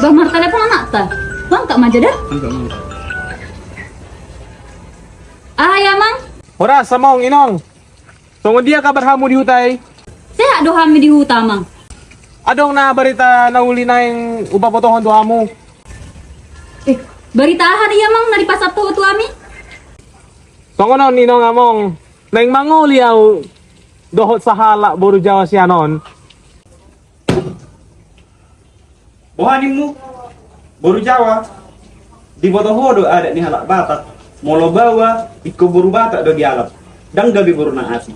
Bang Mar telepon anak ta. Bang kak maja dah. Enggak mau. Ah ya mang. Ora samong inong. Tunggu dia kabar hamu di hutai. Sehat doh kami di hutan mang. Adong na berita nauli na yung upa potohon do hamu. Beritahan iya mang dari pasar tuh ami. Tunggu non ninong among. Neng manguli yaw dohot sa hala buru Jawa sianon. Bohanin mo, buru Jawa, di Botohodo ada ni halak batak, molo bawa, iko buru batak do dialap, dang gabi buru na asi.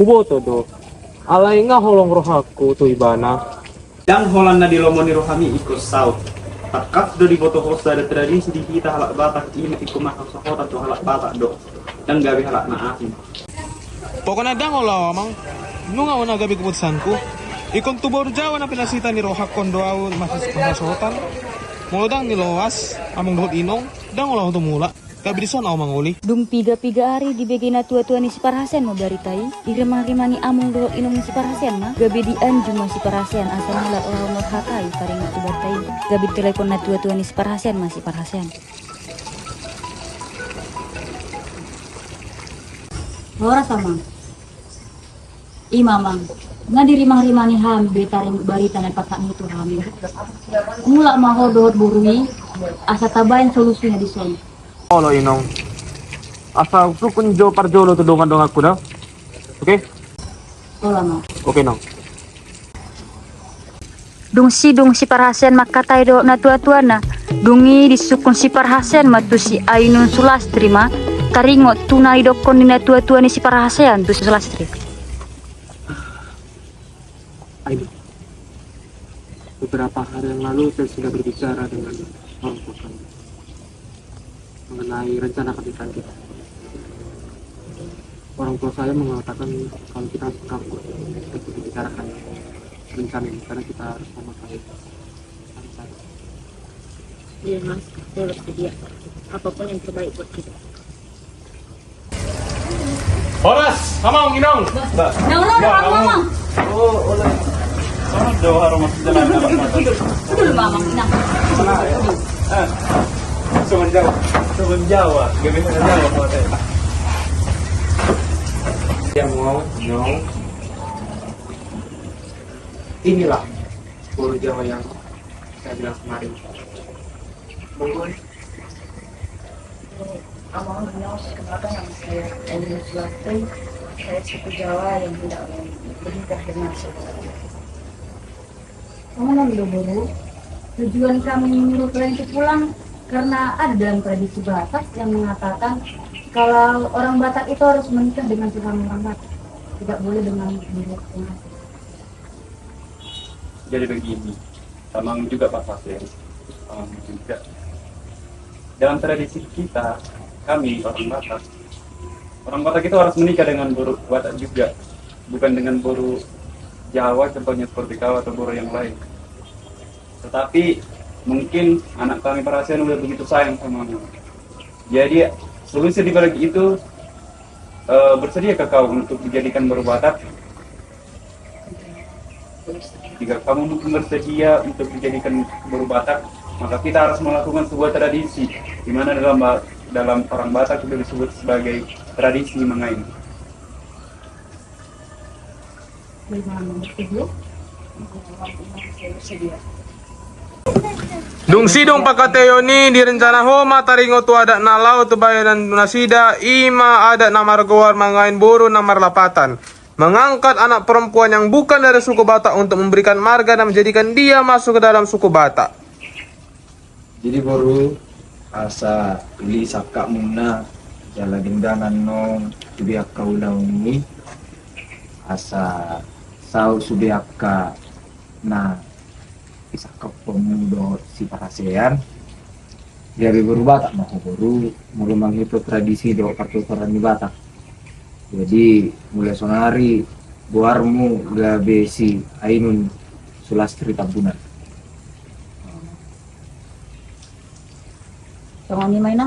Uboto do. Alay nga holong rohaku tu ibana. Dang holan na di lomoni rohami iko saut. Takap do di Botohodo ada tradisi di kita halak batak ini iko mahal sahota do halak batak do, dang gabi halak na asi. Pokoknya dang olah amang. Nunga una gabi keputusanku. Ikon tubor Jawa na pinasita ni Rohak Kondoaw masasotan. Mulodang nilowas among dohot inong dang olah untuk mula. Gabi dison aw manguli. Dung piga hari di begina tua-tua ni si Parhasen mo baritai. Iremah-remah ni among dohot inong ni si Parhasen mah. Gabi di anjung mo si Parhasen asal mula orang mo hakai paring tu baritai. Gabi telepon na tua-tua ni si Parhasen mah si Parhasen. Ora sama. Imamang. Nga di rimang-rimang ni ham betaring barita na patak nito ham. Mula maho dohot burui asa tabayan solusinya di sana. Olo inong. Asa sukun jo parjolo tu dongan dong aku dah. Oke? Ola ma. Oke nong. Dung si Parhasen makatai do na tua-tua na. Dungi disukun si Parhasen matu si Ainun Sulastri ma. Taringot tunai dokon ni na tua-tua ni si Parhasen tu si Sulastri. Ayo. Beberapa hari yang lalu saya sudah berbicara dengan orang tua kami mengenai rencana pernikahan kita. Orang tua saya mengatakan kalau kita harus kabur untuk membicarakan rencana ini karena kita harus memakai rencana. Iya mas, saya bersedia. Apapun yang terbaik buat kita. Horas, kamang inong. Mamang. Oh, oleh. Oh, do harus jalan halak batak. Dulu mamang, nah. Suman Jawa, gabi sa Jawa mo tayo. Yang mau nyong. Inilah buru Jawa yang saya bilang kemarin. Monggo. Abang benar kenapa yang saya Ainun Sulastri, saya suku Jawa yang tidak menikah dengan saudara. Kamu buru tujuan kami menyuruh kalian itu pulang karena ada dalam tradisi Batak yang mengatakan kalau orang Batak itu harus menikah dengan sesama orang Batak, tidak boleh dengan buru yang asing. Jadi begini, Tamang juga Pak Fasir, juga dalam tradisi kita, kami orang Batak itu harus menikah dengan buru Batak juga, bukan dengan buru Jawa contohnya seperti kau atau buru yang lain. Tetapi mungkin anak kami Parhasen udah begitu sayang sama kamu. Jadi solusi di balik itu bersedia ke kau untuk dijadikan buru Batak? Jika kamu bersedia untuk dijadikan buru Batak, maka kita harus melakukan sebuah tradisi di mana dalam orang Batak itu disebut sebagai tradisi mengain. Dung sidong pagkateo ni direncana ho mataringo tu ada nalau tu bayaran nasida ima ada na margowar mangain buru na marlapatan. Mengangkat anak perempuan yang bukan dari suku Batak untuk memberikan marga dan menjadikan dia masuk ke dalam suku Batak. Jadi baru asa pilih sakak muna jala dingdangan nong subiak kaulang ini asa sau subiak ka na isakap pemuda si Parhasen jadi baru Batak mau baru mulai menghitung tradisi do pertukaran di Batak. Jadi mulai sonari buarmu gabe si Ainun Sulastri Tabunan. Jangan main